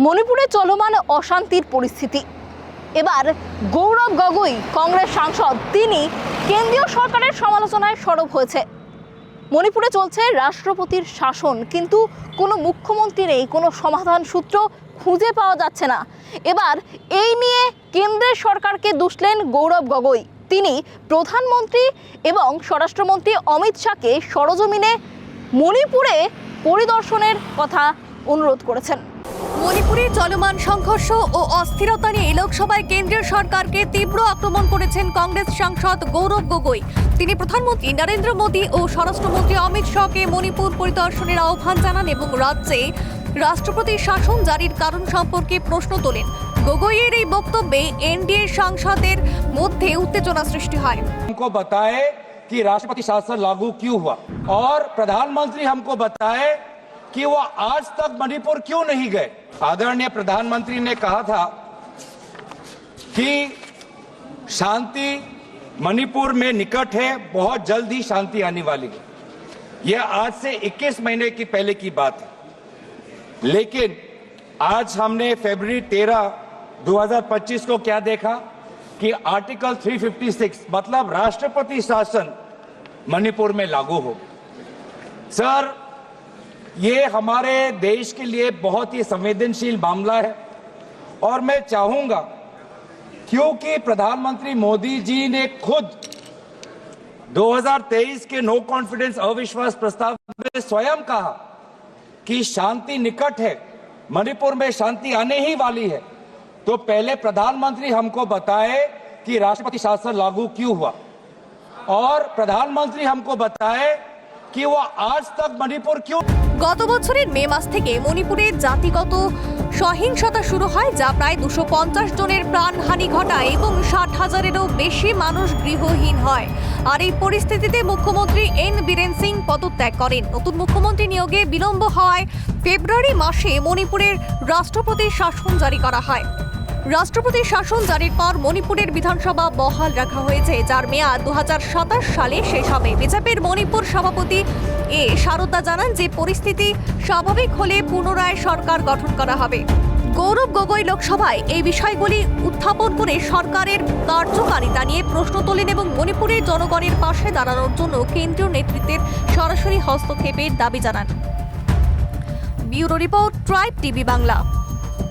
মণিপুরে চলমান অশান্তির পরিস্থিতি। এবার গৌরব গগৈ কংগ্রেস সাংসদ তিনি কেন্দ্রীয় সরকারের সমালোচনায় সরব হয়েছে। মণিপুরে চলছে রাষ্ট্রপতির শাসন, কিন্তু কোনো মুখ্যমন্ত্রী নেই, কোনো সমাধান সূত্র খুঁজে পাওয়া যাচ্ছে না। এবার এই নিয়ে কেন্দ্রের সরকারকে দুষলেন গৌরব গগৈ। তিনি প্রধানমন্ত্রী এবং স্বরাষ্ট্রমন্ত্রী অমিত শাহকে সরজমিনে মণিপুরে পরিদর্শনের কথা অনুরোধ করেছেন। মণিপুরে চলমান সংঘর্ষ ও অস্থিরতা নিয়ে লোকসভায় কেন্দ্রীয় সরকারকে তীব্র আক্রমণ করেছেন কংগ্রেস সাংসদ গৌরব গগৈ। তিনি প্রধানমন্ত্রী নরেন্দ্র মোদী ও স্বরাষ্ট্রমন্ত্রী অমিত শাহকে মণিপুর পরিদর্শনের আহ্বান জানান এবং রাজ্যে রাষ্ট্রপতির শাসন জারির কারণ সম্পর্কে প্রশ্ন তোলেন। গগৈয়ের এই বক্তব্যে এনডিএ সাংসদের মধ্যে উত্তেজনা সৃষ্টি হয়। हमको बताए कि राष्ट्रपति शासन लागू क्यों हुआ और प्रधानमंत्री हमको बताए कि वो आज तक मणिपुर क्यों नहीं गए। आदरणीय प्रधानमंत्री ने कहा था कि शांति मणिपुर में निकट है, बहुत जल्द ही शांति आने वाली है। यह आज से 21 महीने की पहले की बात है, लेकिन आज हमने फरवरी 13, 2025 को क्या देखा कि आर्टिकल 356 मतलब राष्ट्रपति शासन मणिपुर में लागू हो। सर, ये हमारे देश के लिए बहुत ही संवेदनशील मामला है और मैं चाहूंगा, क्योंकि प्रधानमंत्री मोदी जी ने खुद 2023 के नो कॉन्फिडेंस अविश्वास प्रस्ताव में स्वयं कहा कि शांति निकट है, मणिपुर में शांति आने ही वाली है, तो पहले प्रधानमंत्री हमको बताए कि राष्ट्रपति शासन लागू क्यों हुआ और प्रधानमंत्री हमको बताए कि वो आज तक मणिपुर क्यों। গত বছরের মে মাস থেকে মণিপুরে জাতিগত সহিংসতা শুরু হয়, যা প্রায় 250 জনের প্রাণহানি ঘটায় এবং 60,000-এরও বেশি মানুষ গৃহহীন হয়। আর এই পরিস্থিতিতে মুখ্যমন্ত্রী এন বীরেন সিং পদত্যাগ করেন। নতুন মুখ্যমন্ত্রী নিয়োগে বিলম্ব হওয়ায় ফেব্রুয়ারি মাসে মণিপুরের রাষ্ট্রপতির শাসন জারি করা হয়। রাষ্ট্রপতির শাসন জারির পর মণিপুরের বিধানসভা বহাল রাখা হয়েছে, যার মেয়াদ 2027 সালে শেষ হবে। বিজেপির মণিপুর সভাপতি এ শারদা জানান যে পরিস্থিতি স্বাভাবিক হলে পুনরায় সরকার গঠন করা হবে। গৌরব গগৈ লোকসভায় এই বিষয়গুলি উত্থাপন করে সরকারের কার্যকারিতা নিয়ে প্রশ্ন তোলেন এবং মণিপুরের জনগণের পাশে দাঁড়ানোর জন্য কেন্দ্রীয় নেতৃত্বের সরাসরি হস্তক্ষেপের দাবি জানান। Bureau report, tribe TV Bangla.